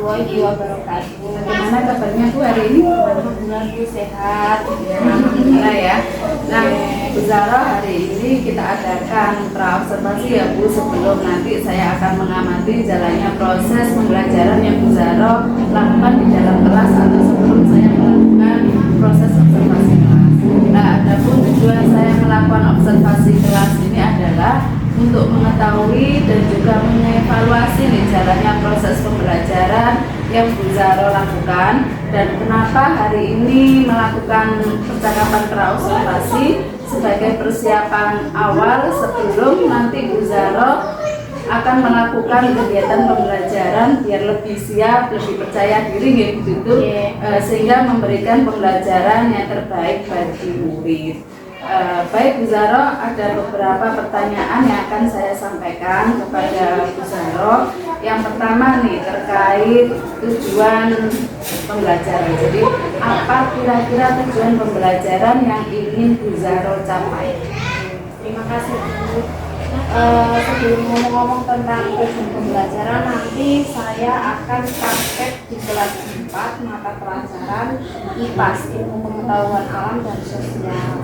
warahmatullahi wabarakatuh. Bagaimana kabarnya Bu hari ini? Alhamdulillah Bu sehat. Alhamdulillah ya. Nah, Bu Zahra, hari ini kita adakan praobservasi ya Bu, sebelum nanti saya akan mengamati jalannya proses pembelajaran yang Bu Zahra lakukan di dalam kelas atau sebelum saya melakukan proses observasi kelas. Nah, adapun tujuan saya melakukan observasi kelas ini adalah untuk mengetahui dan juga mengevaluasi nih jalannya proses pembelajaran yang Bu Zahra lakukan dan kenapa hari ini melakukan percakapan praobservasi sebagai persiapan awal sebelum nanti Bu Zahra akan melakukan kegiatan pembelajaran biar lebih siap, lebih percaya diri gitu, sehingga memberikan pembelajaran yang terbaik bagi murid. Baik Bu Zahra, ada beberapa pertanyaan yang akan saya sampaikan kepada Bu Zahra. Yang pertama nih terkait tujuan pembelajaran. Jadi apa kira-kira tujuan pembelajaran yang ingin Bu Zahra capai? Terima kasih Bu. Sebelum ngomong-ngomong tentang tujuan pembelajaran, nanti saya akan praktek di kelas 4 mata pelajaran IPAS, ilmu pengetahuan alam dan sosial,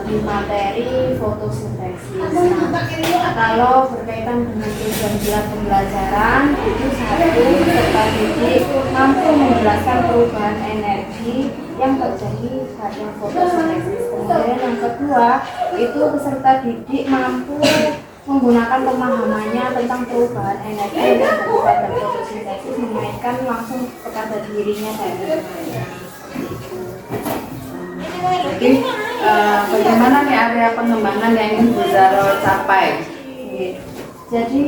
di materi fotosintesis. Nah, kalau berkaitan dengan tujuan pembelajaran itu satu, peserta didik mampu menjelaskan perubahan energi yang terjadi pada fotosintesis. Kemudian yang kedua, itu peserta didik mampu menggunakan pemahamannya tentang perubahan energi yang terjadi pada fotosintesis, mengaitkan langsung kepada dirinya dan lingkungannya. Jadi bagaimana nih area pengembangan yang ingin Bu Zahra capai? Jadi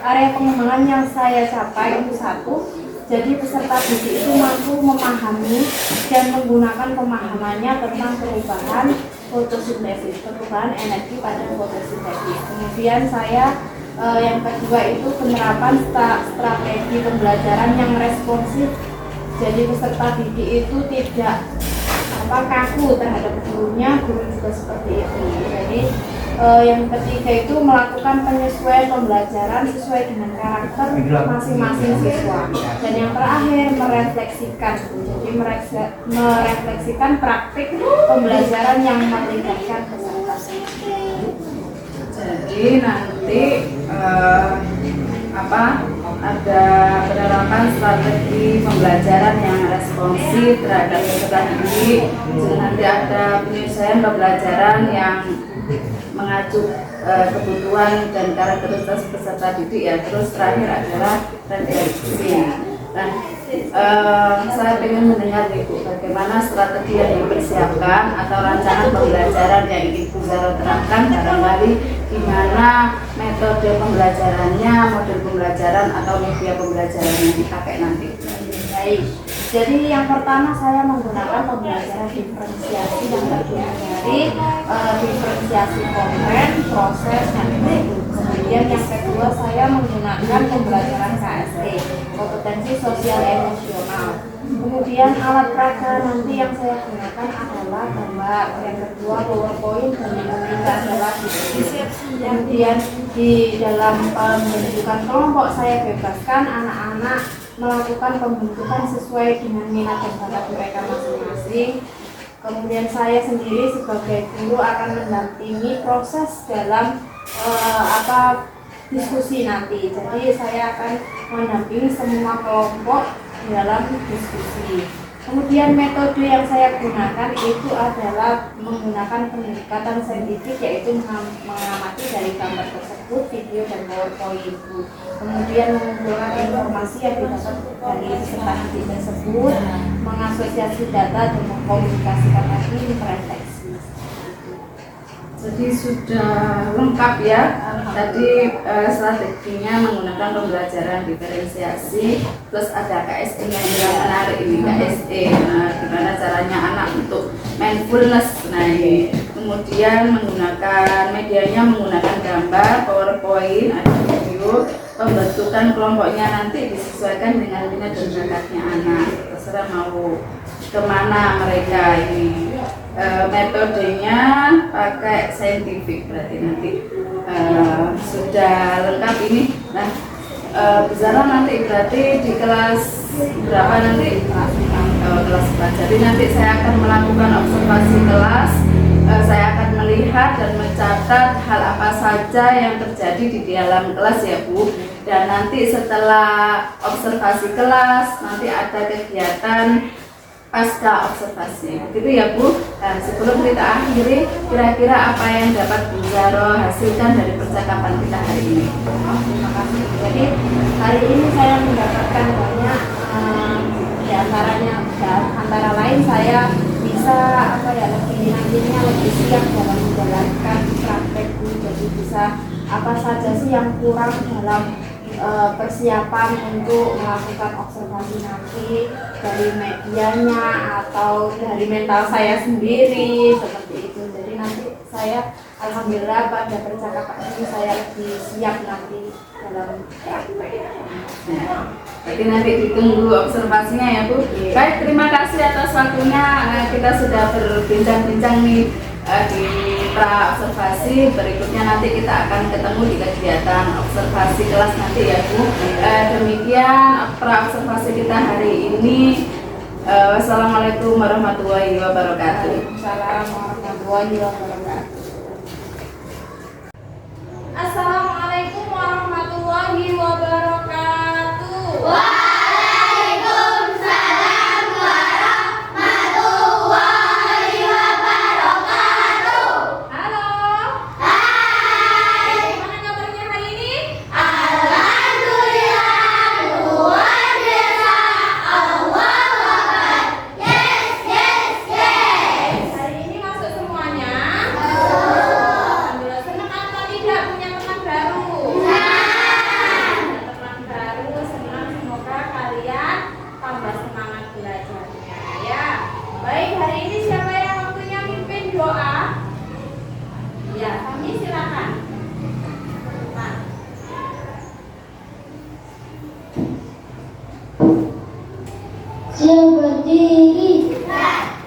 area pengembangan yang saya capai itu satu, jadi peserta didik itu mampu memahami dan menggunakan pemahamannya tentang perubahan fotosintesis, perubahan energi pada fotosintesis. Kemudian saya yang kedua itu penerapan strategi pembelajaran yang responsif. Jadi peserta didik itu tidak kaku terhadap gurunya, guru juga seperti itu. Jadi yang ketiga itu melakukan penyesuaian pembelajaran sesuai dengan karakter masing-masing siswa. Dan yang terakhir merefleksikan, jadi merefleksikan praktik pembelajaran yang melibatkan peserta. Jadi nanti ada penerapan strategi pembelajaran yang responsif terhadap peserta didik. Jadi nanti ada penyesuaian pembelajaran yang mengacu kebutuhan dan karakteristik peserta didik ya. Terus terakhir adalah refleksi. Nah, saya ingin mendengar Ibu bagaimana strategi yang dipersiapkan atau rancangan pembelajaran yang ingin Bu Zahra terapkan, barangkali gimana metode pembelajarannya, model pembelajaran atau media pembelajaran yang dipakai nanti. Baik. Jadi yang pertama saya menggunakan pembelajaran diferensiasi yang terdiri dari diferensiasi konten, proses, dan metode. Kemudian yang kedua saya menggunakan pembelajaran KSE, kompetensi sosial emosional. Kemudian alat peraga nanti yang saya gunakan adalah gambar. Yang kedua PowerPoint dan yang ketiga adalah diskusi. Kemudian di dalam pembentukan kelompok saya bebaskan anak-anak melakukan pembentukan sesuai dengan minat dan bakat mereka masing-masing. Kemudian saya sendiri sebagai guru akan mendampingi proses dalam diskusi nanti. Jadi saya akan mendampingi semua kelompok dalam diskusi. Kemudian metode yang saya gunakan itu adalah menggunakan pendekatan saintifik, yaitu mengamati dari gambar tersebut, video dan PowerPoint itu. Kemudian mengumpulkan informasi yang didapat dari peserta didik tersebut, mengasosiasi data dan mengkomunikasikan lagi refleksi. Jadi sudah lengkap ya. Tadi strateginya menggunakan pembelajaran diferensiasi, terus ada KSE yang menarik ini KSE. Nah, gimana caranya anak untuk mindfulness. Nah ini. Kemudian menggunakan medianya menggunakan gambar, PowerPoint, ada video. Pembentukan kelompoknya nanti disesuaikan dengan minat dan bakatnya anak. Terserah mau kemana mereka ini. Metodenya pakai saintifik berarti nanti sudah lengkap ini. Nah, Bu Zara nanti berarti di kelas berapa nanti? Kelas 4. Jadi nanti saya akan melakukan observasi kelas. Saya akan melihat dan mencatat hal apa saja yang terjadi di dalam kelas ya Bu. Dan nanti setelah observasi kelas nanti ada kegiatan pasca observasi, begitu ya Bu. Dan sebelum kita akhiri, kira-kira apa yang dapat Bu Zara hasilkan dari percakapan kita hari ini? Terima kasih. Jadi hari ini saya mendapatkan banyak, antara lain saya bisa nantinya lebih siap dalam menjalankan praktekku. Jadi bisa apa saja sih yang kurang dalam persiapan untuk melakukan observasi nanti, dari medianya atau dari mental saya sendiri seperti itu. Jadi nanti saya alhamdulillah pada percakapan ini saya lebih siap nanti dalam praktek. Jadi nanti ditunggu observasinya ya Bu. Baik, terima kasih atas waktunya. Kita sudah berbincang-bincang nih di pra observasi. Berikutnya nanti kita akan ketemu di kegiatan observasi kelas nanti ya Bu. Demikian pra observasi kita hari ini. Wassalamualaikum warahmatullahi wabarakatuh. Waalaikumsalam warahmatullahi wabarakatuh. Assalamualaikum warahmatullahi wabarakatuh. Waalaikumsalam warahmatullahi wabarakatuh. Halo. Hai. Gimana kabarnya hari ini? Alhamdulillah luar biasa. Allahu Akbar. Yes. Hari ini masuk semuanya. Masuk. Alhamdulillah, senang apa tidak punya teman baru? Teman baru, senang, semoga kalian tambah semangat belajarnya ya. Baik, hari ini siapa yang waktunya mimpin doa? Ya, kami silakan. Nah. Berdiri.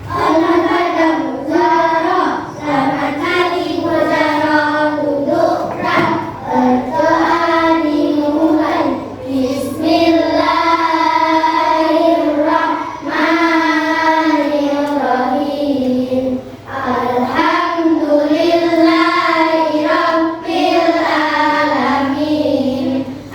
Selamat pada Bu Zara. Selamat hari Bu Zara. Duduk berdoa dimulai. Bismillahirrahmanirrahim. Alhamdulillahirabbil alamin.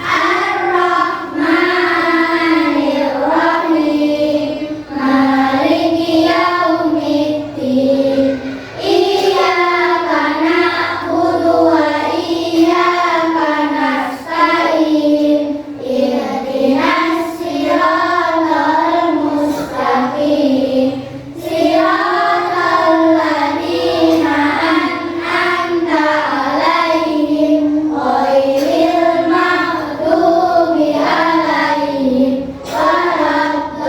Ar-Rahmanirrahim. Maliki yaumiddin. Iyyaka na'budu wa iyyaka nasta'in. Ihdinas siratal mustaqim. Siratal ladzina an'amta 'alaihim ghairil maghdubi 'alaihim waladdallin.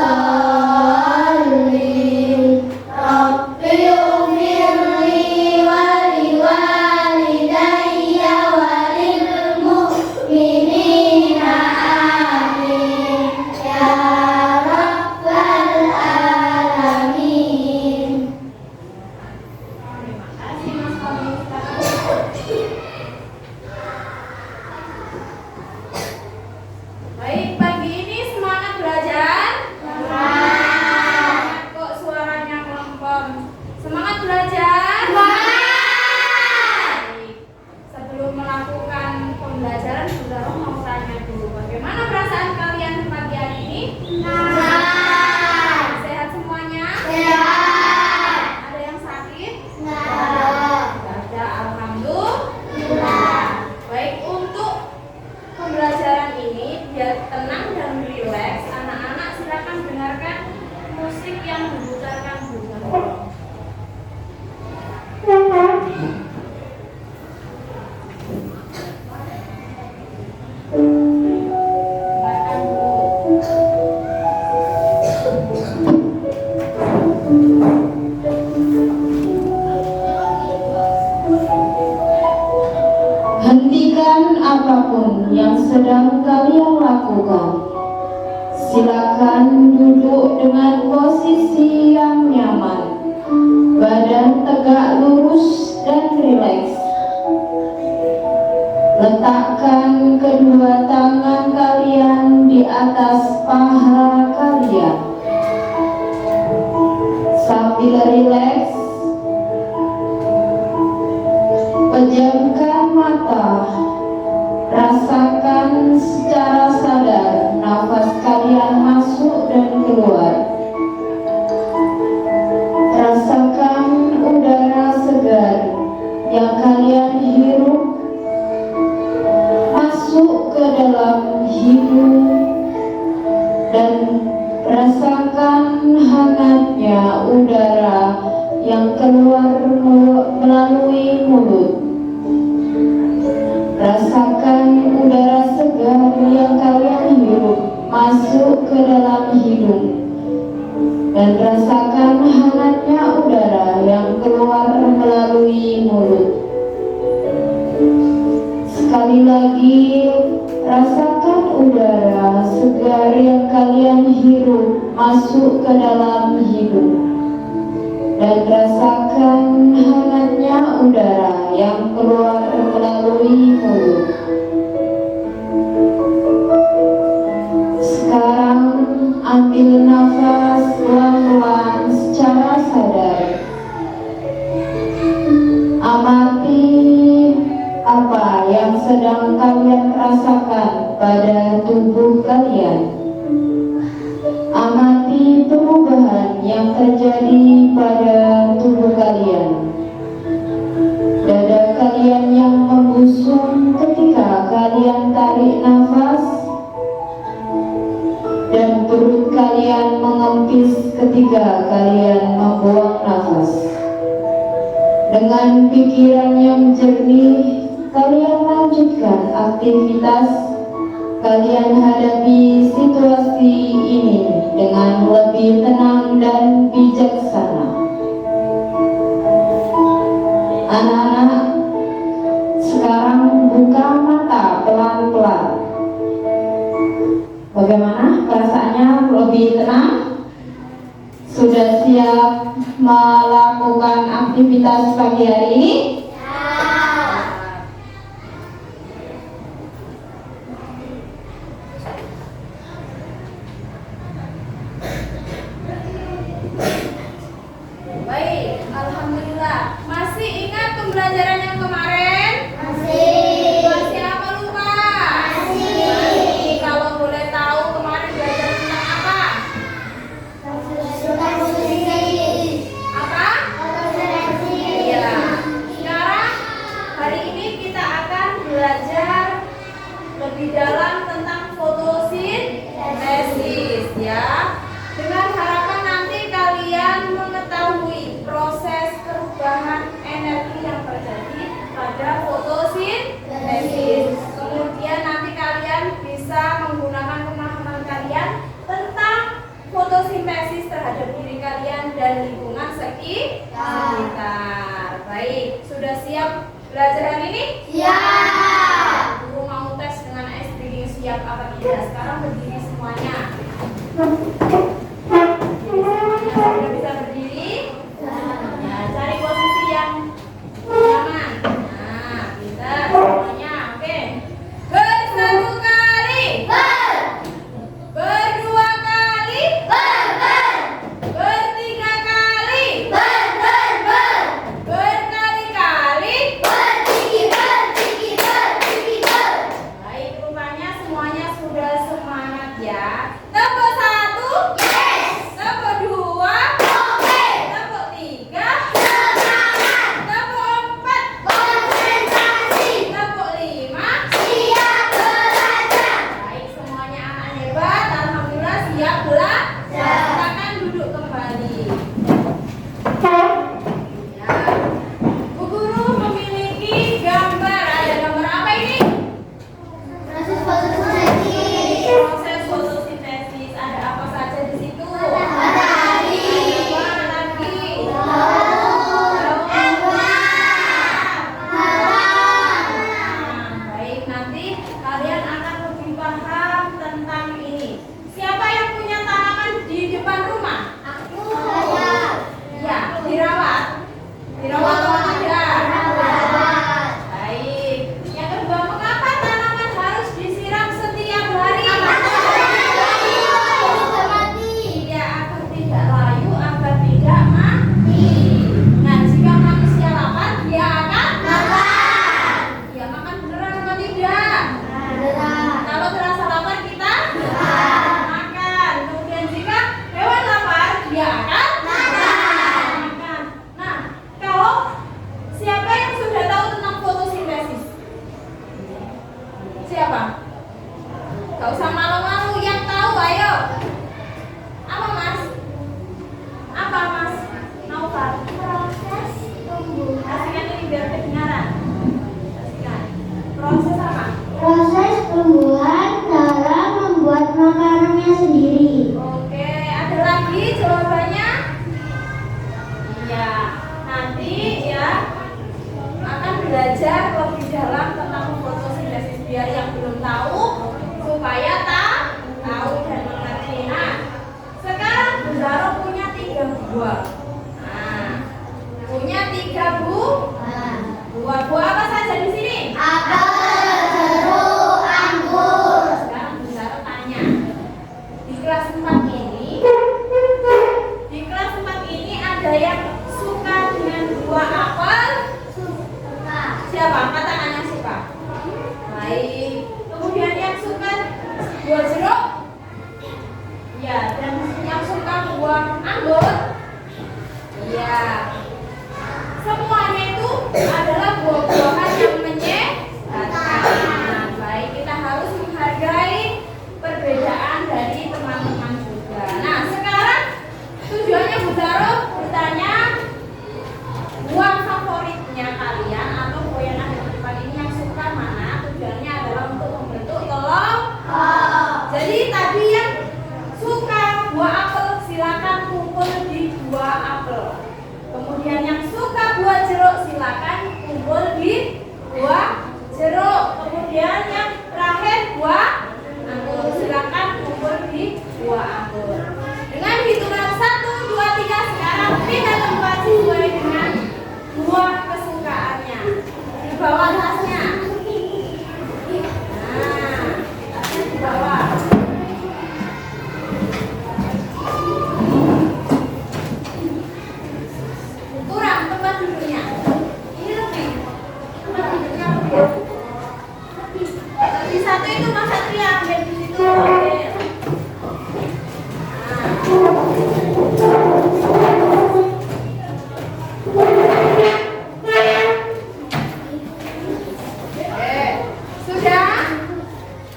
Rabbighfirli wa liwalidayya wa lil mu'minina amin ya rabbal alamin. Terima kasih Mas Pamungkas. Baik, pagi ini semangat belajar? Semangat. Kok suaranya melempem? Semangat belajar? Baik. Sebelum melakukan pembelajaran, saudara mau tanya dulu, bagaimana perasaan kalian pagi hari ini? Sehat semuanya? Ada yang sakit? Tidak ada, alhamdulillah. Baik, untuk pembelajaran ini biar tenang dan rileks, anak-anak silakan dengarkan musik yang diputarkan Bu Zara. Dengarkan dulu. Hentikan apapun yang sedang kalian lakukan. Silakan duduk dengan posisi yang nyaman, badan tegak lurus dan rileks. Letakkan kedua tangan kalian atas paha kalian. Sambil rileks, pejamkan mata, rasakan secara sadar nafas kalian masuk dan keluar. Rasakan udara segar yang kalian hirup masuk ke dalam hidung, dan rasakan hangatnya udara yang keluar melalui mulut. Rasakan udara segar yang kalian hirup masuk ke dalam hidung, dan rasakan hangatnya udara yang keluar melalui mulut. Sekali lagi, rasakan udara segar yang kalian hirup masuk ke dalam hidung, dan rasakan hangatnya udara yang keluar melalui mulut. Sekarang ambil nafas pelan-pelan secara sadar. Amati apa yang sedang kalian rasakan pada tubuh kalian. Amati perubahan yang terjadi pada tubuh kalian. Dada kalian yang membusung ketika kalian tarik nafas, dan perut kalian mengempis ketika kalian membuang nafas. Dengan pikiran yang jernih, kalian lanjutkan aktivitas. Kalian hadapi situasi ini dengan lebih tenang dan bijaksana. Anak-anak, sekarang buka mata pelan-pelan. Bagaimana perasaannya? Lebih tenang? Sudah siap melakukan aktivitas pagi hari ini? Baik, alhamdulillah. Masih ingat pembelajaran yang kemarin? Masih. Masih apa lupa? Masih. Kalau boleh tahu kemarin belajar tentang apa? Apa? Iya. Sekarang hari ini kita akan belajar lebih dalam tentang fotosintesis ya. Dengan harapan nanti kalian mengetahui proses perubahan energi yang terjadi pada fotosintesis. Kemudian nanti kalian bisa menggunakan pemahaman kalian tentang fotosintesis terhadap diri kalian dan lingkungan sekitar. Baik, sudah siap belajar hari ini? Siap. Guru mau tes dengan ice breathing siap apa tidak? Sekarang berdiri semuanya. Sudah bisa berdiri? Ya, cari posisi yang nyaman. Nah, pintar semuanya. Oke. Bersatu kali. Berdua kali. Bertiga kali. Berkali-kali. Baik, rupanya semuanya sudah semangat ya. Tepuk satu. Tepuk dua. Tepuk tiga. Tepuk empat. Tepuk lima. Baik, semuanya anak hebat. Alhamdulillah siap belajar. Silakan duduk kembali. Ya. Bu Guru memiliki gambar. Ada gambar apa ini? Proses fotosintesis. Gak usah malu-malu, yang tahu ayo. Apa Mas? Apa Mas? Naufal? Proses tumbuhan. Kasihkan ini biar kedengaran. Kasihkan. Proses apa? Proses tumbuhan dalam membuat makanannya sendiri. Oke, ada lagi jawabannya? Iya. Nanti ya akan belajar lebih dalam tentang fotosintesis biar yang belum tahu supaya tahu dan mengerti. Nah, sekarang Bu Zaro punya 3 buah. Nah, punya 3 buah. Buah apa saja di sini? Apel, jeruk, anggur. Sekarang Bu Zaro tanya. Di kelas 4 ini ada yang suka dengan buah apel? Siapa? Angkat tangan yang suka. Baik. Kemudian yang suka buah jeruk? Ya, dan yang suka buah anggur? Iya. Semuanya itu adalah buah-buahan yang menyehatkan. Baik, kita harus menghargai perbedaan dari teman-teman juga. Nah, sekarang tujuannya Bu Zaro bertanya buah favoritnya kalian atau buah yang ada di depan ini yang suka mana? Tujuannya adalah untuk membentuk kelompok. Jadi tadi yang suka buah apel silakan kumpul di buah apel. Kemudian yang suka buah jeruk silakan kumpul di buah jeruk. Kemudian yang terakhir buah anggur silakan kumpul di buah anggur. Dengan hitungan 1, 2, 3 sekarang pindah tempat sesuai dengan buah kesukaannya. Di bawah tasnya. Nah, tasnya di bawah. Kurang tempat duduknya. Ini lebih. Tempat duduknya lebih. Lebih 1 itu Mas Satria ambil di situ. Ambil.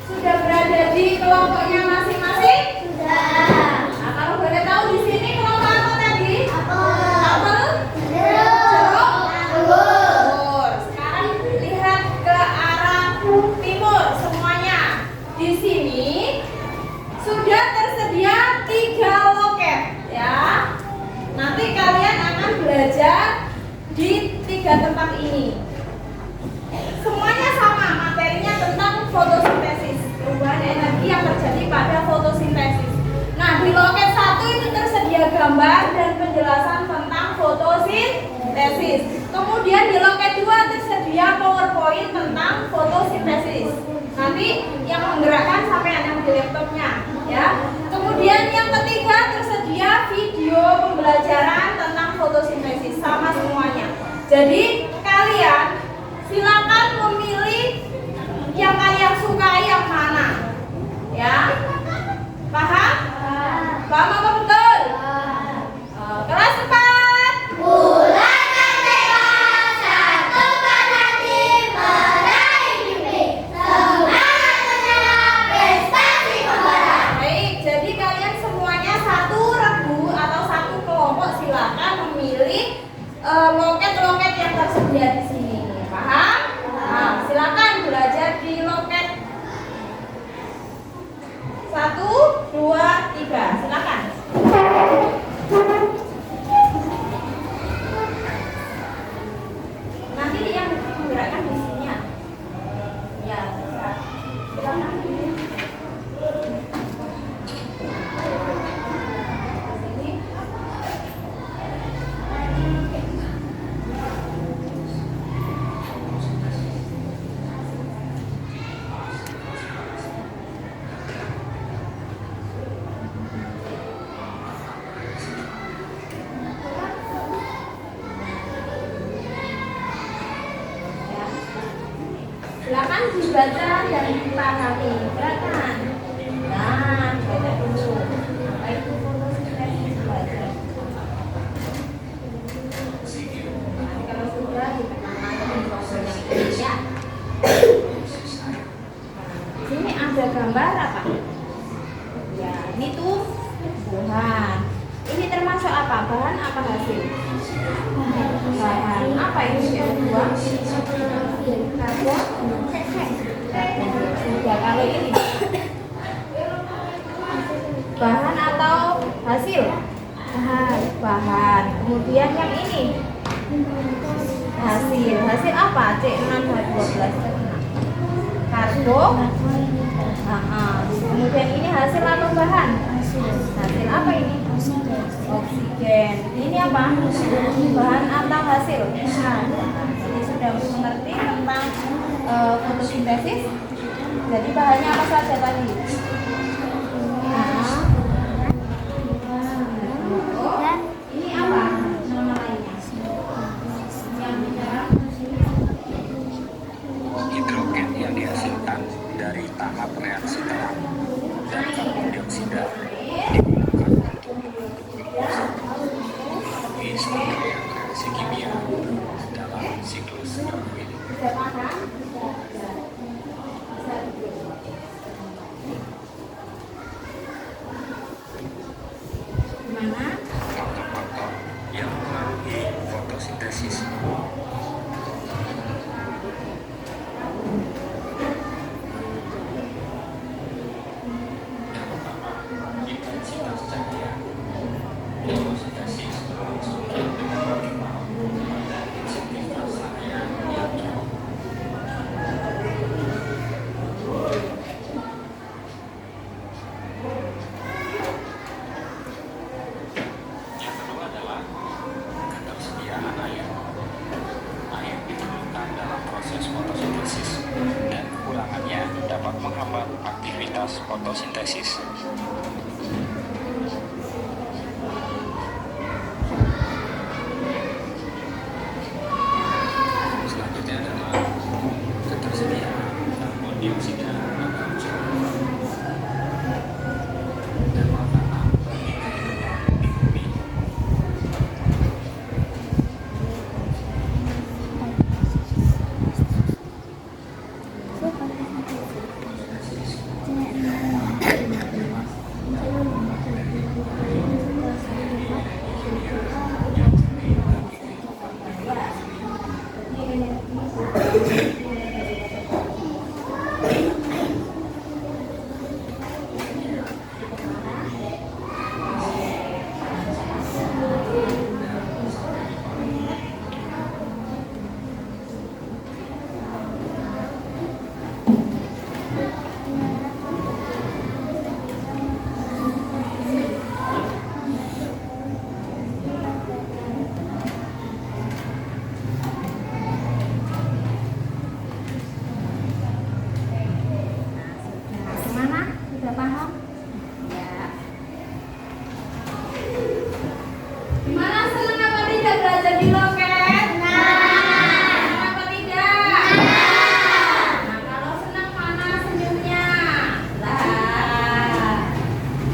Sudah berada di kelompoknya masing-masing? Sudah. Nah, kalau boleh tahu di sini kelompok apa tadi? Apel, Jeruk, anggur. Sekarang lihat ke arah timur semuanya. Di sini sudah tersedia 3 loket ya. Nanti kalian akan belajar di 3 tempat ini. Semuanya sama, materinya tentang fotosintesis, perubahan energi yang terjadi pada fotosintesis. Nah, di loket 1 itu tersedia gambar dan penjelasan tentang fotosintesis. Kemudian di loket 2 tersedia PowerPoint tentang fotosintesis. Nanti yang menggerakkan sampai yang di laptopnya, ya. Kemudian yang ketiga tersedia video pembelajaran tentang fotosintesis, sama semuanya. Jadi kalian silakan memilih yang kalian sukai yang mana, ya. Paham? Paham apa betul? Kelas 4. Bulan Merdeka, satukan hati, meraih mimpi. Semangat menyerap prestasi membara. Baik, jadi kalian semuanya 1 regu atau 1 kelompok silakan memilih loket-loket yang tersedia di sini. Paham? Nah, silakan belajar di loket 1, 2, 3. Silakan. Nanti yang menggerakkan di sini ya. Ya, silakan. Sini. Silakan dibaca dan dipahami. Silakan. Nah, baca dulu. Apa itu fotosintesis? Baca. Nanti kalau sudah ditekan lagi di tombol yang ini ya. Di sini ada gambar apa? Ya, ini tumbuhan. Ini termasuk apa? Bahan apa hasil? Bahan apa ini CO2? Karbon. Ya, kalau ini bahan atau hasil? Bahan. Kemudian yang ini hasil apa? C6H12 karbon. Kemudian ini hasil atau bahan? Hasil apa ini? Oksigen. Ini apa? Bahan atau hasil? Ini sudah mengerti tentang fotosintesis. Jadi bahannya apa saja tadi? Ini apa nama lainnya? Yang bicara hidrogen yang dihasilkan dari tahap reaksi terang dan karbon dioksida digunakan untuk membentuk glukosa melalui serangkaian reaksi kimia dalam siklus karbohidrat. bisa paham? Gimana? Faktor-faktor yang mempengaruhi fotosintesis. Yang pertama, intensitas cahaya. Fotosintesis berlangsung dengan optimal pada intensitas cahaya yang cukup. Yang kedua adalah ketersediaan air. Air diperlukan dalam proses fotosintesis dan kekurangannya dapat menghambat aktivitas fotosintesis. Selanjutnya adalah ketersediaan karbon dioksida atau CO2 dan makanan bagi kehidupan di bumi. Gimana? Sudah paham? Ya. Gimana, senang apa tidak belajar di loket? Senang apa tidak? Nah, kalau senang mana senyumnya?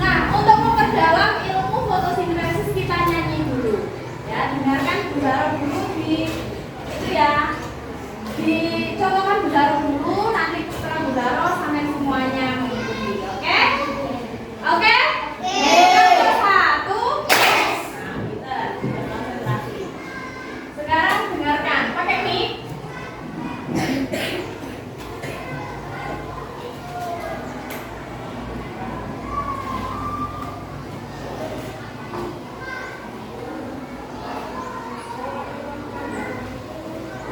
Nah, untuk memperdalam ilmu fotosintesis kita nyanyi dulu. Ya, dengarkan Bu Zara dulu di itu ya. Dicontohkan Bu Zara dulu, nanti setelah Bu Zara sampai semuanya mengikuti, oke? Oke? Yang satu. Nah, pinter, konsentrasi. Sekarang dengarkan, pakai mic.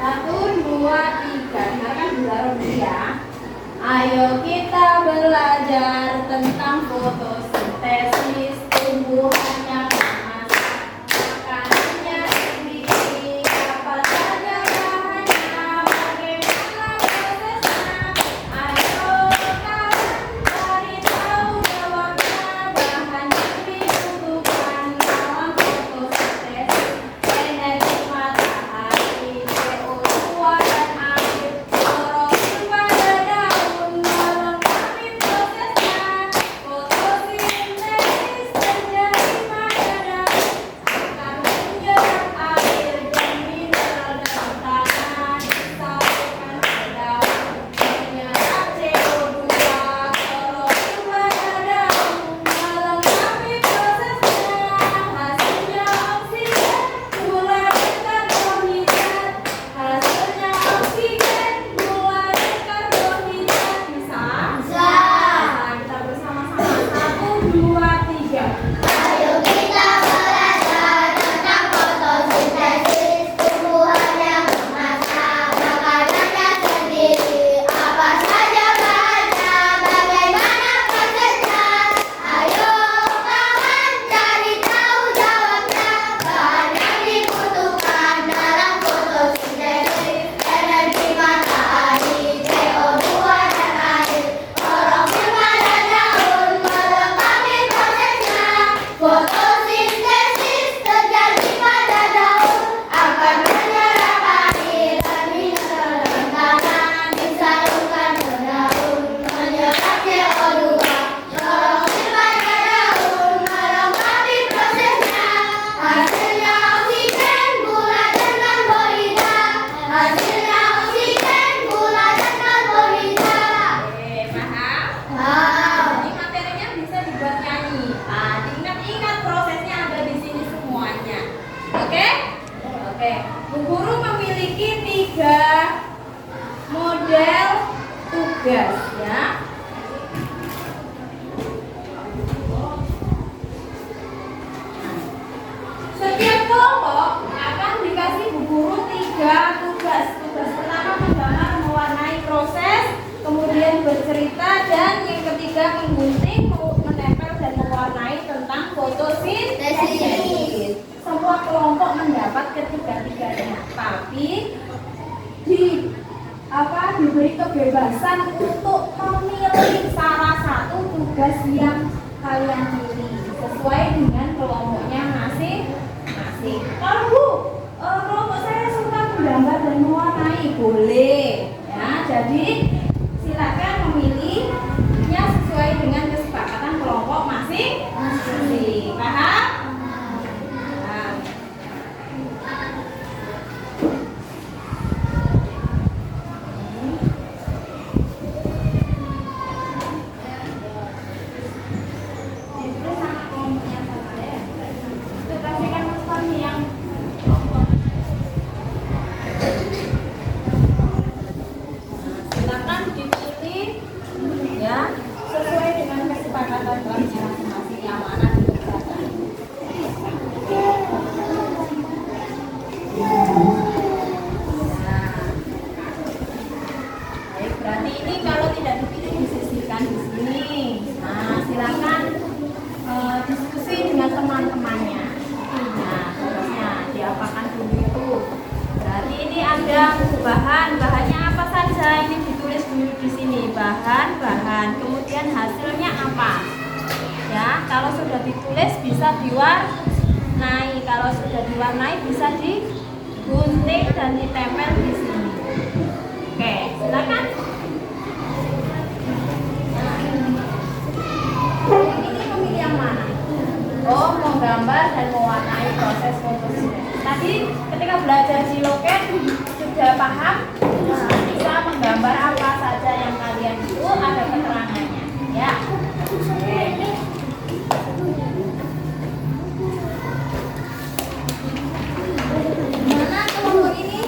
Satu, dua, tiga. Dengarkan Bu Zara dulu ya. Ayo kita belajar tentang fotosintesis tumbuhannya memasak, makanannya sendiri, apa saja bahannya, bagaimana prosesnya. Ayo kalian cari tahu jawabnya, bahan yang dibutuhkan dalam fotosintesis: energi matahari, CO2 dan air, klorofil pada daun melengkapi prosesnya. tugas yang kalian pilih sesuai dengan kelompoknya masing-masing. Kalau Bu, kelompok saya suka menggambar dan mewarnai, boleh ya. Jadi silakan memilihnya sesuai dengan kesepakatan kelompok masing-masing. Paham? Nah. Itu sama kelompoknya sama ya. Itu kasihkan respon yang kelompok. Silakan dipilih ya sesuai dengan kesepakatan kelompok masing-masing yang mana dikerjakan. Nah, baik, berarti ini kalau tidak dipilih disisihkan di sini. Nah, silakan diskusi dengan teman-temannya. Nah, tugasnya diapakan dulu itu. Berarti ini ada bahannya apa saja, ini ditulis dulu di sini bahan-bahan, kemudian hasilnya apa. Ya, kalau sudah ditulis bisa diwarnai, kalau sudah diwarnai bisa digunting dan ditempel di sini. Oke, silakan. Ini memilih yang mana? Oh, menggambar dan mewarnai proses komposisi. Tadi ketika belajar di loket sudah paham? Bisa menggambar apa saja yang kalian itu ada keterangannya. Ya. Oke. Gimana kelompok ini?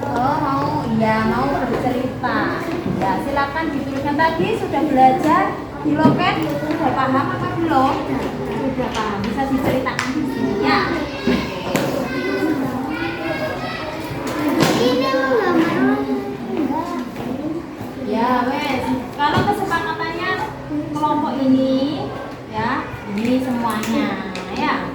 Oh, mau bercerita. Ya, silakan dituliskan. Tadi sudah belajar di loket, sudah paham apa belum? Sudah paham. Bisa diceritakan di sini ya. Ya, wes. Kalau kesepakatannya kelompok ini, ya, ini semuanya, ya.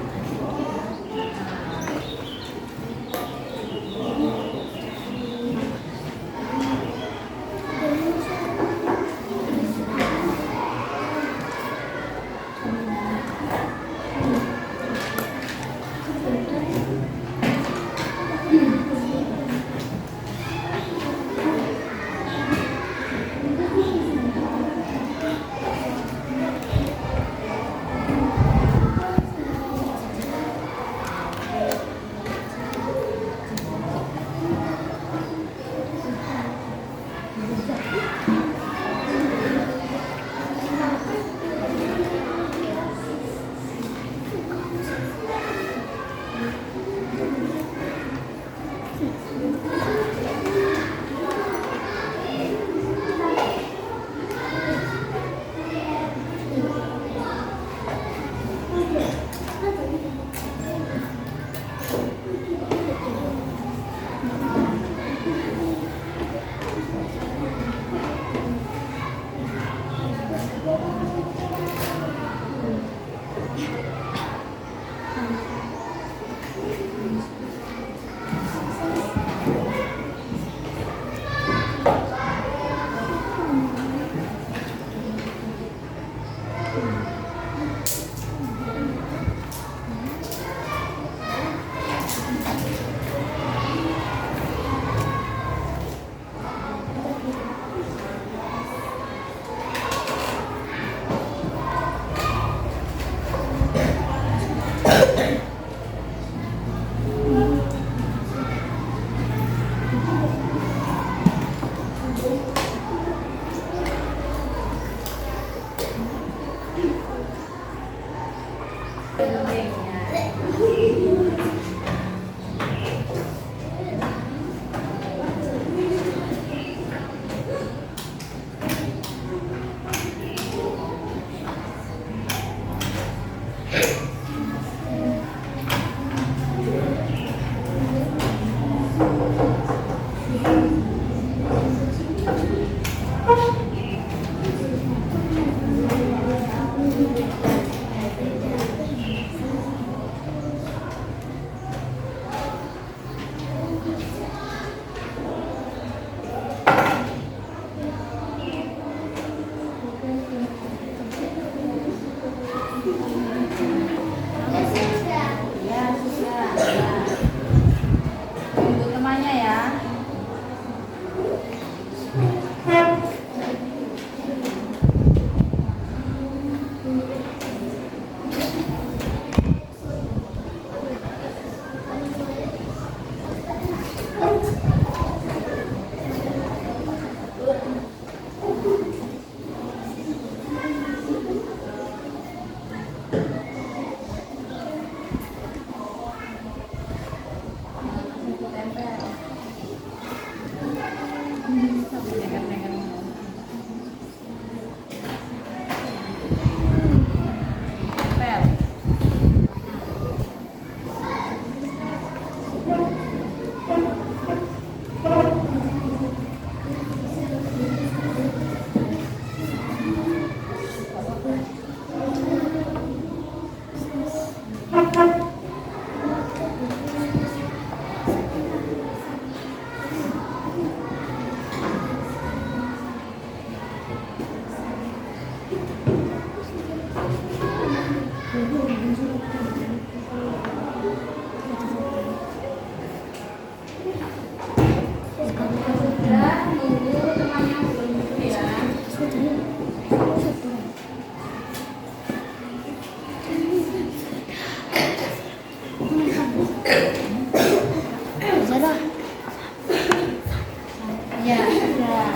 Ya, sudah.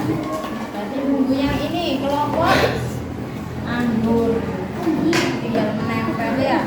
Berarti bumbu yang ini kelompok anggur. Biar menempel ya.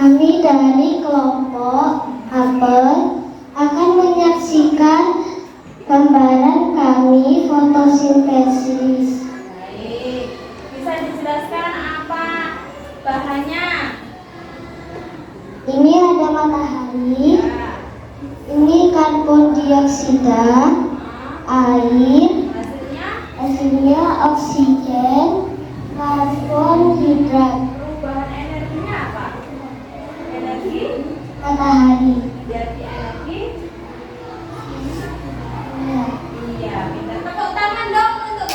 Kami dari kelompok apel akan menyaksikan gambaran kami fotosintesis. Baik, bisa dijelaskan apa bahannya? Ini ada matahari, Ya. ini karbon dioksida, air, hasilnya oksigen, karbon hidrat, Perubahan energinya apa? Energi matahari. jadi energi. Ya. Iya, minta tepuk tangan dong untuk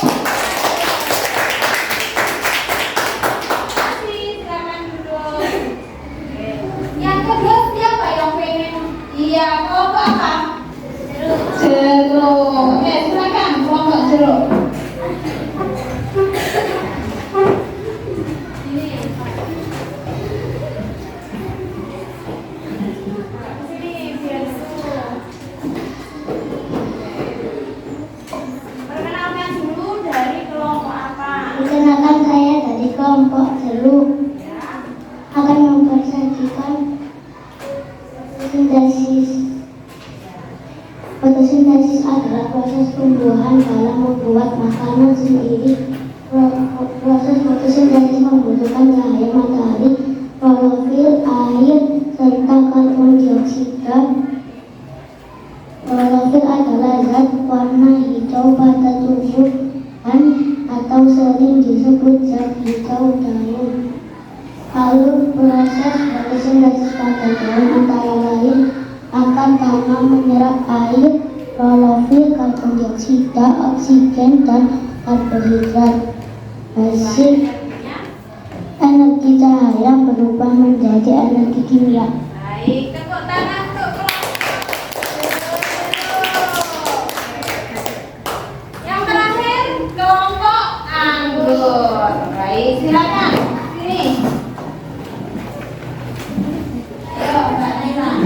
silakan duduk. Oke. Yang kedua siapa yang pengen? Iya, kelompok apa? Jeruk. Oke, silakan kelompok jeruk. Ini. Sini biar seru. kelompok dulu akan mempersajikan fotosintesis. Fotosintesis adalah proses tumbuhan dalam membuat makanan sendiri. Proses fotosintesis membutuhkan cahaya matahari, klorofil, air, serta karbon dioksida. Klorofil adalah zat warna hijau pada tumbuhan atau sering disebut zat hijau daun. Lalu proses fotosintesis pada daun antara lain akan tanam menyerap air, klorofil, karbon dioksida, oksigen, dan karbohidrat. Hasil energi cahaya berubah menjadi energi kimia. Baik, tepuk tangan untuk yang terakhir kelompok anggur. Baik, silakan. Sini. Ayo, Mbak Naila.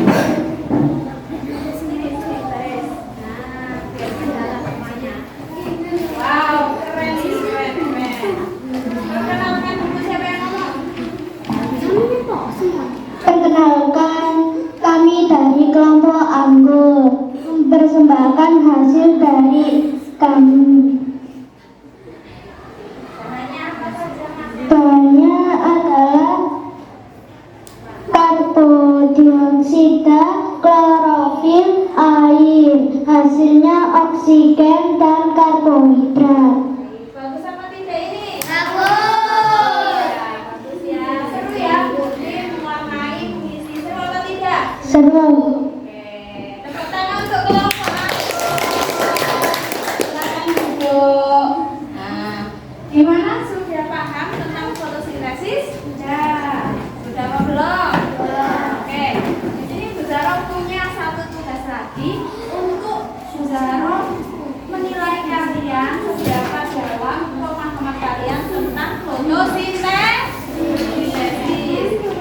Sini, baris. Nah, biar jalan semuanya. Wow, keren, keren, keren. Perkenalkan dulu siapa yang ngomong? Perkenalkan, kami dari kelompok anggur mempersembahkan hasil dari kami. Bahannya apa saja, Mas? Bahannya adalah karbon dioksida, klorofil, air. Hasilnya oksigen dan karbohidrat. Bagus apa tidak ini? Bagus. Ya, bagus ya. Seru ya, Budi mewarnai puisi. Seru atau tidak? Seru. Oke. Tepuk tangan untuk kelompok anggur. Silakan duduk. Nah, gimana? Sudah paham tentang fotosintesis? Sudah. Sudah apa belum? Oke. Di sini Bu Zaro punya satu tugas lagi untuk Bu Zaro menilai kalian seberapa dalam pemahaman kalian tentang fotosintesis.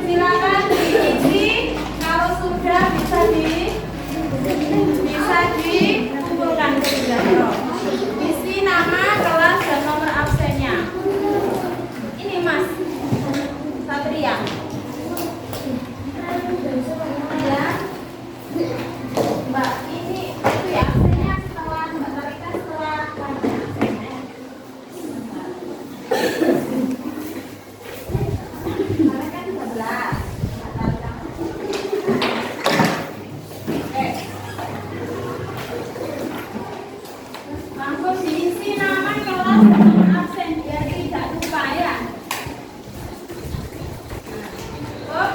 Silakan diisi. Kalau sudah bisa dikumpulkan ke Bu Zaro. Isi nama, kelas, dan nomor absennya. Ini Mas Satria. Ya. Mbak, ini itu ya absennya setelah Mbak Tarika setelah absennya. Kemarin kan 13. Mbak Tarika. Oke. Langsung diisi nama, kelas, dan nomor absen biar tidak lupa ya. Oh.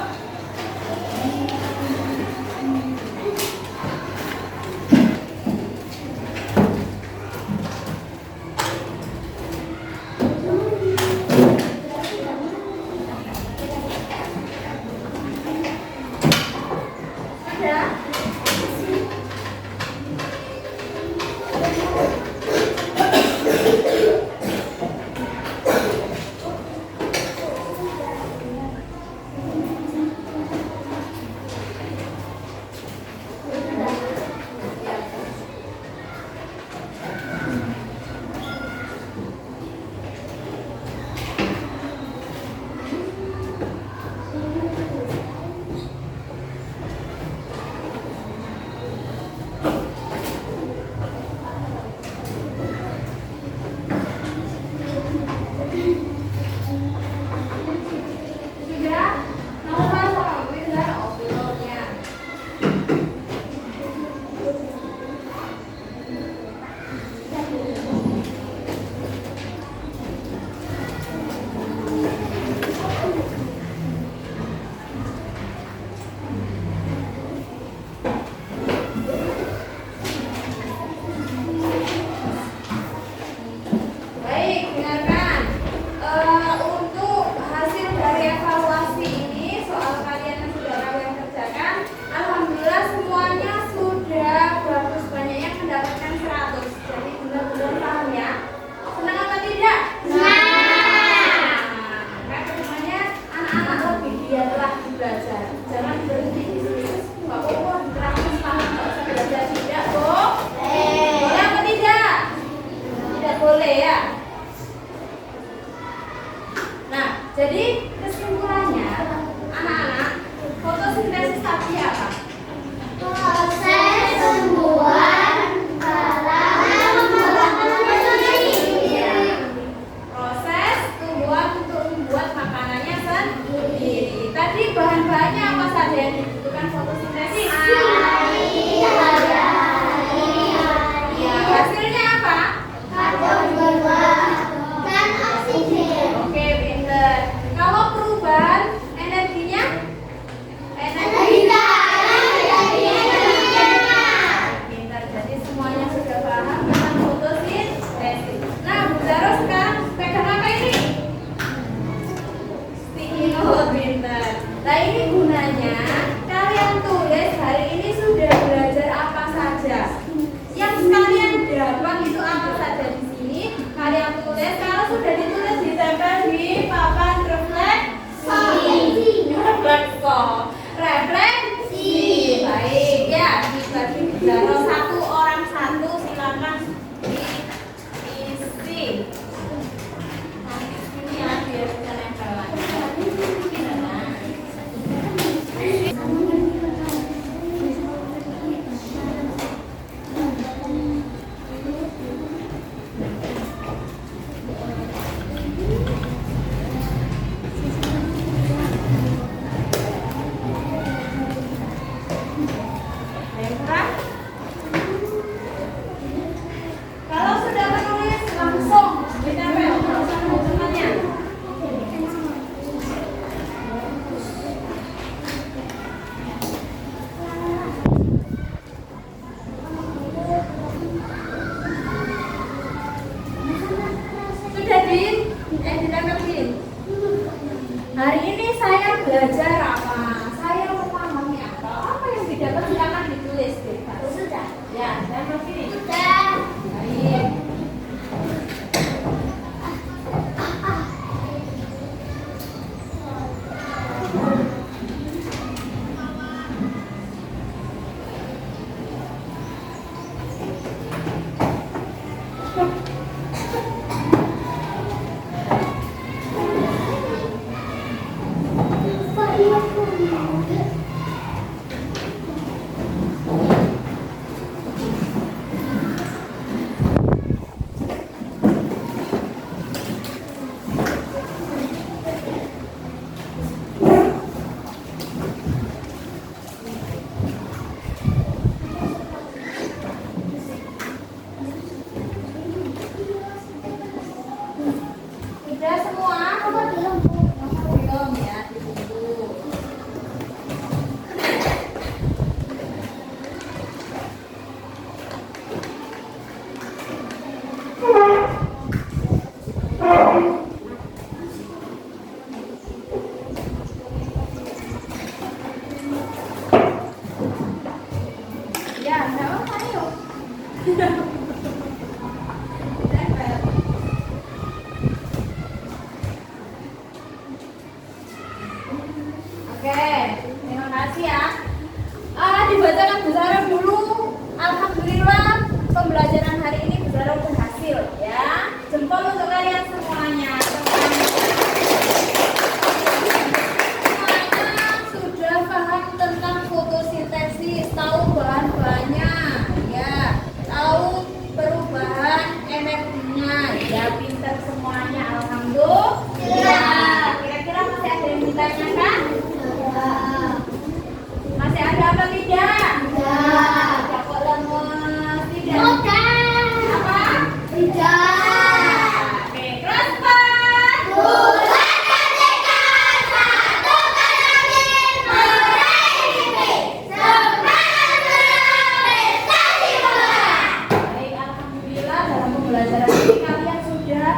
Ada? Hari ini saya belajar apa? Saya memahami apa? Apa yang didapat silakan ditulis. Sudah. Ya, saya mau sini. Sudah. Baik. Sudah semua? Belum ya, ditunggu. Ya, nggak apa-apa, yuk. Oke, terima kasih ya. Dibacakan Bu Zara dulu. Alhamdulillah pembelajaran hari ini Bu Zara berhasil ya. Jempol untuk kalian semuanya. Semuanya sudah paham tentang fotosintesis, tahu bahan-bahannya, ya, tahu perubahan energinya, ya, pintar semuanya. Alhamdulillah. Kira-kira masih ada yang ditanyakan? Masih ada apa tidak? Tidak kok lemes. Tidak. Apa? Tidak. Oke, kelas 4. Baik, alhamdulillah dalam pembelajaran ini kalian sudah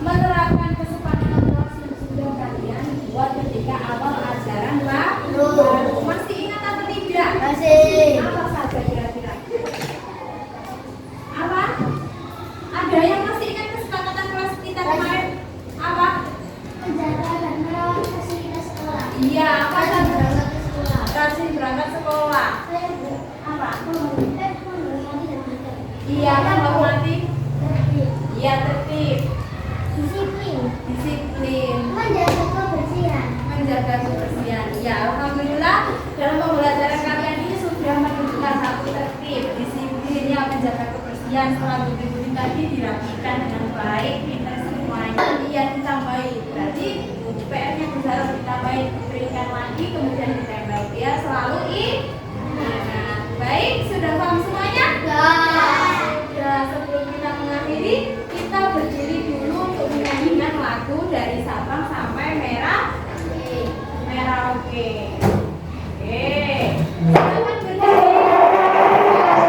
menerapkan kesepakatan kelas yang sudah kalian buat ketika awal ajaran baru. Masih ingat atau tidak? Masih. Apa saja kira-kira? Apa? Ada yang masih ingat kesepakatan kelas kita kemarin? Apa? Iya, apa tadi? Rajin berangkat sekolah. Apa? Iya, menghormati. Iya, tertib. Disiplin. Menjaga kebersihan. Ya, alhamdulillah dalam pembelajaran kalian ini sudah menunjukkan satu tertib, disiplinnya, menjaga kebersihan, selalu budi tadi dirapikan dengan baik, pintar semuanya. Iya, ditambahi. Berarti PR-nya bisa harus ditambahi, diberikan lagi, kemudian ditempel. Biar selalu ingat. Baik, sudah paham semuanya? Sudah. Sebelum kita mengakhiri, kita berdiri dulu untuk menyanyikan lagu dari Sabang sampai Merauke. Oke. Silakan berdiri.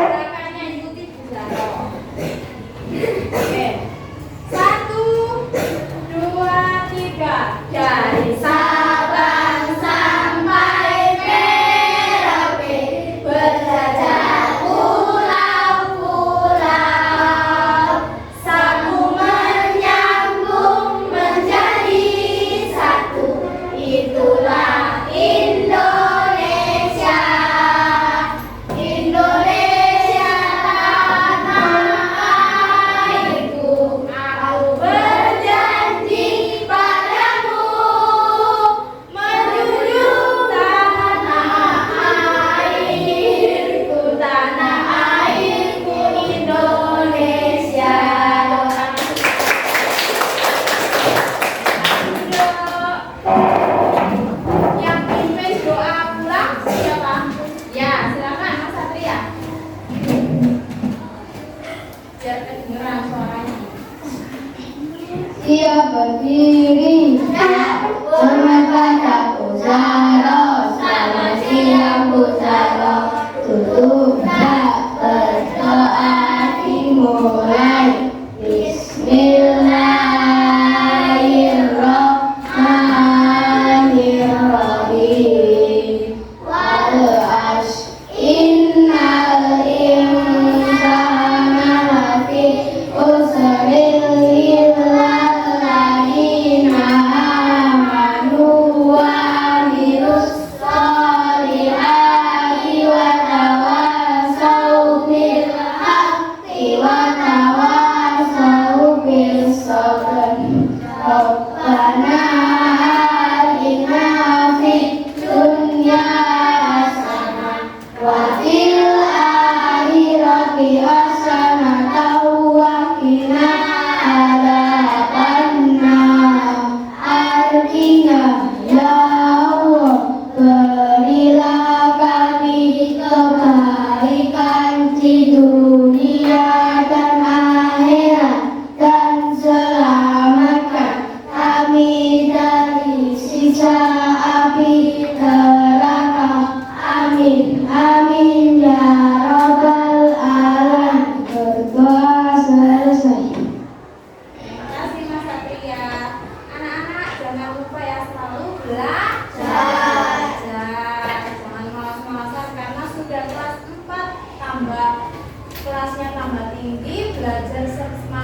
Gerakannya ikuti Bu Zara. Oke. 1, 2, 3. Dari Sabang sampai Merauke, berjajah pulau-pulau, sambung menyambung menjadi satu. Itulah Indonesia, Indonesia tanah airku. Aku berjanji padamu, menjunjung tanah airku, Indonesia. Yang pimpin doa pulang siapa? Ya, silakan Mas Satria. Biar kedengeran suaranya. Siap berdiri. Hormat pada Bu Zara. Selamat siang Bu Zara. Tutup tak berdoa dimulai. Bismillahirrahmanirrahim.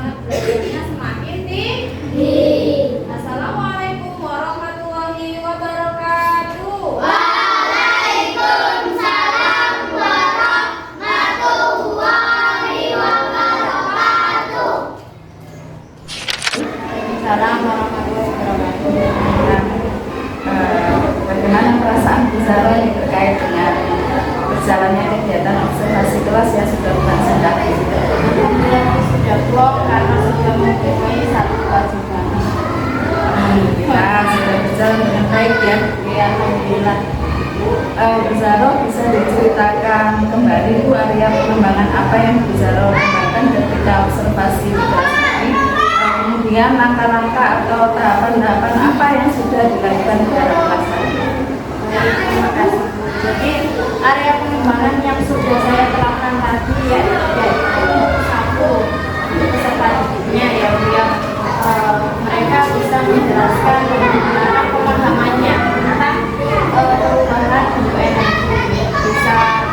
semangat belajarnya semakin tinggi. Assalamualaikum warahmatullahi wabarakatuh. Waalaikumsalam warahmatullahi wabarakatuh. Waalaikumsalam warahmatullahi wabarakatuh. Bagaimana perasaan Bu Zara ini terkait dengan berjalannya kegiatan observasi kelas yang sudah berlangsung ini? Sudah blok karena sudah mempunyai satu kewajiban. Alhamdulillah sudah berjalan dengan baik ya. Ya, alhamdulillah. Bu Zara bisa diceritakan kembali Bu area pengembangan apa yang Bu Zara kembangkan ketika observasi di kelas ini? Kemudian langkah-langkah atau tahapan-tahapan apa yang sudah dilakukan di dalam kelas tadi? Terima kasih. Jadi area pengembangan yang sudah saya terapkan tadi yaitu satu peserta didiknya yang mereka bisa menjelaskan bagaimana pemahamannya tentang perubahan bentuk energi, bisa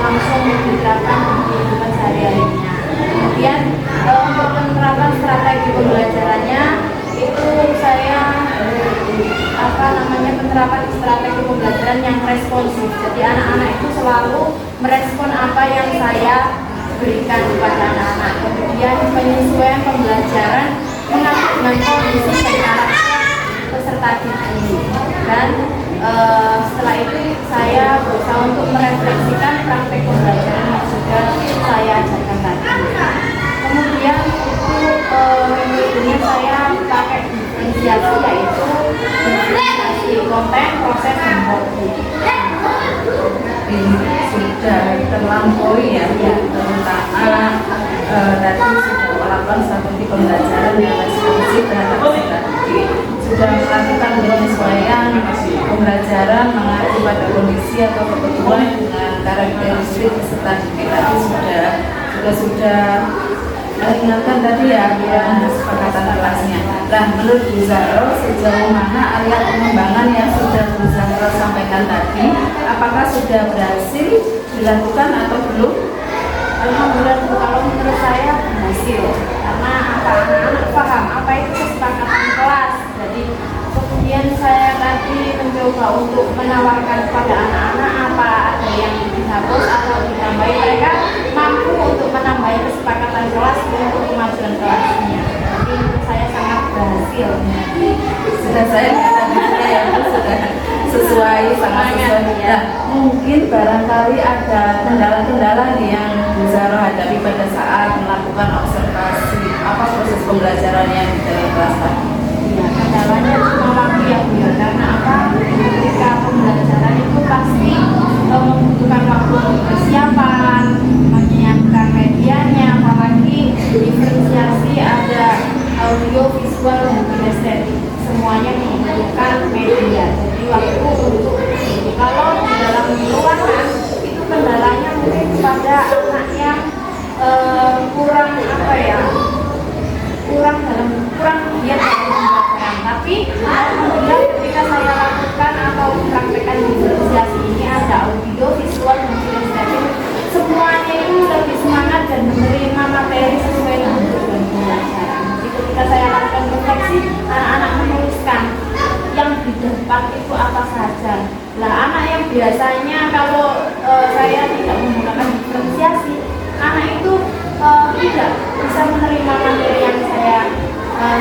langsung diterapkan di kehidupan sehari-harinya. Kemudian untuk penerapan strategi pembelajarannya itu saya penerapan strategi pembelajaran yang responsif. Jadi anak-anak itu selalu merespon apa yang saya berikan kepada anak-anak. Kemudian penyesuaian pembelajaran mengacu dengan kondisi dan karakter peserta didik. Dan setelah itu saya berusaha untuk merefleksikan praktek pembelajaran yang sudah saya ajarkan tadi. Kemudian metodenya saya pakai diferensiasi, yaitu diferensiasi konten, proses, dan body. Ini sudah terlampaui ya, terutama tadi sudah melakukan strategi pembelajaran yang responsif terhadap peserta didik, sudah melakukan penyesuaian pembelajaran mengacu pada kondisi atau kebutuhan dengan karakteristik peserta didik. Tadi sudah ingatkan tadi ya kesepakatan kelasnya. Nah, menurut Bu Zara sejauh mana area pengembangan yang sudah Bu Zara sampaikan tadi, apakah sudah berhasil dilakukan atau belum? Alhamdulillah, kalau menurut saya berhasil karena anak-anak paham apa itu kesepakatan kelas. Jadi kemudian saya tadi mencoba untuk menawarkan kepada anak-anak apa ada yang dihapus atau ditambahi, mereka mampu untuk menambahi kesepakatan kelas untuk kemajuan kelasnya. Jadi menurut saya sangat berhasil. Sudah saya katakan ya, sudah sesuai sangat sesuai. Nah, mungkin barangkali ada kendala-kendala nih yang Bu Zara hadapi pada saat melakukan observasi apa proses pembelajarannya di dalam kelas tadi. Ya, kendalanya cuma waktu yang biar karena apa? Ketika pembelajaran itu pasti membutuhkan waktu untuk persiapan, menyiapkan medianya, apalagi diferensiasi ada audio, visual, dan kinestetik. Semuanya membutuhkan media. Jadi waktu untuk kalau di dalam ruangan itu kendalanya mungkin pada anak yang kurang giat dalam pembelajaran. Tapi alhamdulillah ketika saya lakukan atau praktekkan diferensiasi ini ada audio, visual, dan kinestetik, semuanya itu lebih semangat dan menerima materi sesuai dengan tujuan pembelajaran. Jadi ketika saya lakukan refleksi, anak-anak menuliskan yang di depan itu apa saja. Lah anak yang biasanya kalau saya tidak menggunakan diferensiasi, anak itu tidak bisa menerima materi yang saya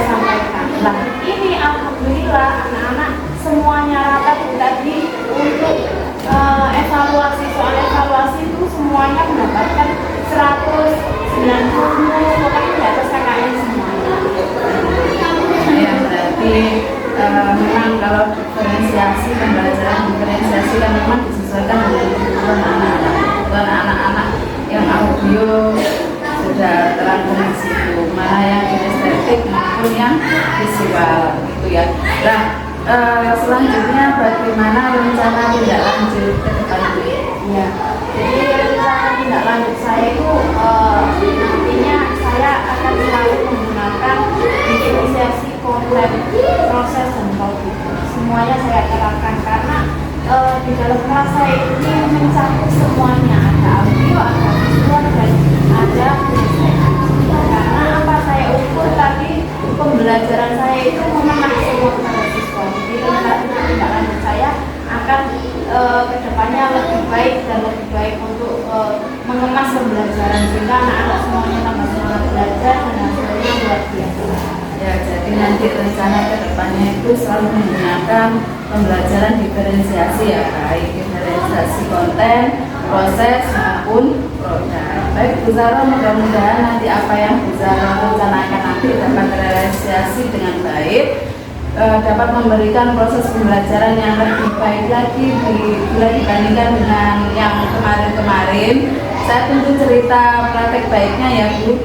sampaikan. Lah ini alhamdulillah anak-anak semuanya rata tadi untuk evaluasi, soal evaluasi itu semuanya mendapatkan 190, pokoknya di atas KKM semuanya. Ya, berarti memang kalau diferensiasi pembelajaran diferensiasi kan memang disesuaikan dengan kebutuhan anak-anak. Kebutuhan anak-anak yang audio sudah terangkum di situ, mana yang kinestetik maupun yang visual gitu ya. Nah, selanjutnya bagaimana rencana tindak lanjut ke depan itu? Ya, jadi rencana tindak lanjut saya itu nantinya saya akan selalu menggunakan diferensiasi konten, proses, dan body. Semuanya saya terapkan karena di dalam kelas saya ini mencakup semuanya, ada audio, ada visual, dan ada kinestetik. Karena nanti rencana kedepannya itu selalu menggunakan pembelajaran diferensiasi ya, baik diferensiasi konten, proses maupun produk. Baik Bu Zara, mudah-mudahan nanti apa yang Bu Zara rencanakan nanti dapat terrealisasi dengan baik, dapat memberikan proses pembelajaran yang lebih baik lagi bila dibandingkan dengan yang kemarin-kemarin. Saya tunggu cerita praktek baiknya ya Bu.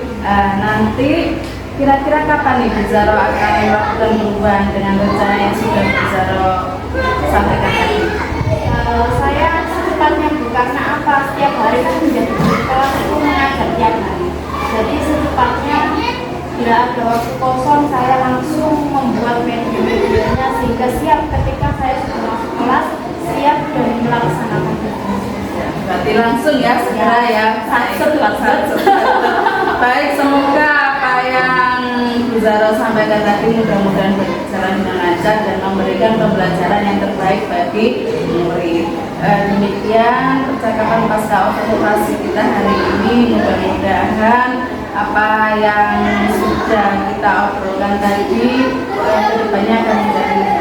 Nanti kira-kira kapan nih Bu Zara akan melakukan perubahan dengan rencana yang sudah Bu Zara sampaikan tadi? Saya secepatnya Bu, karena apa? Setiap hari kan menjadi kelas itu mengajar tiap hari. Jadi secepatnya bila ada waktu kosong saya langsung membuat video-videonya sehingga siap ketika saya sudah masuk kelas, siap dan melaksanakan tugas. Berarti langsung ya segera ya. Baik, semoga apa yang Bu Zara sampaikan tadi mudah-mudahan berjalan dengan lancar dan memberikan pembelajaran yang terbaik bagi murid. Demikian percakapan pasca observasi kita hari ini. Mudah-mudahan apa yang sudah kita obrolkan tadi kedepannya akan menjadi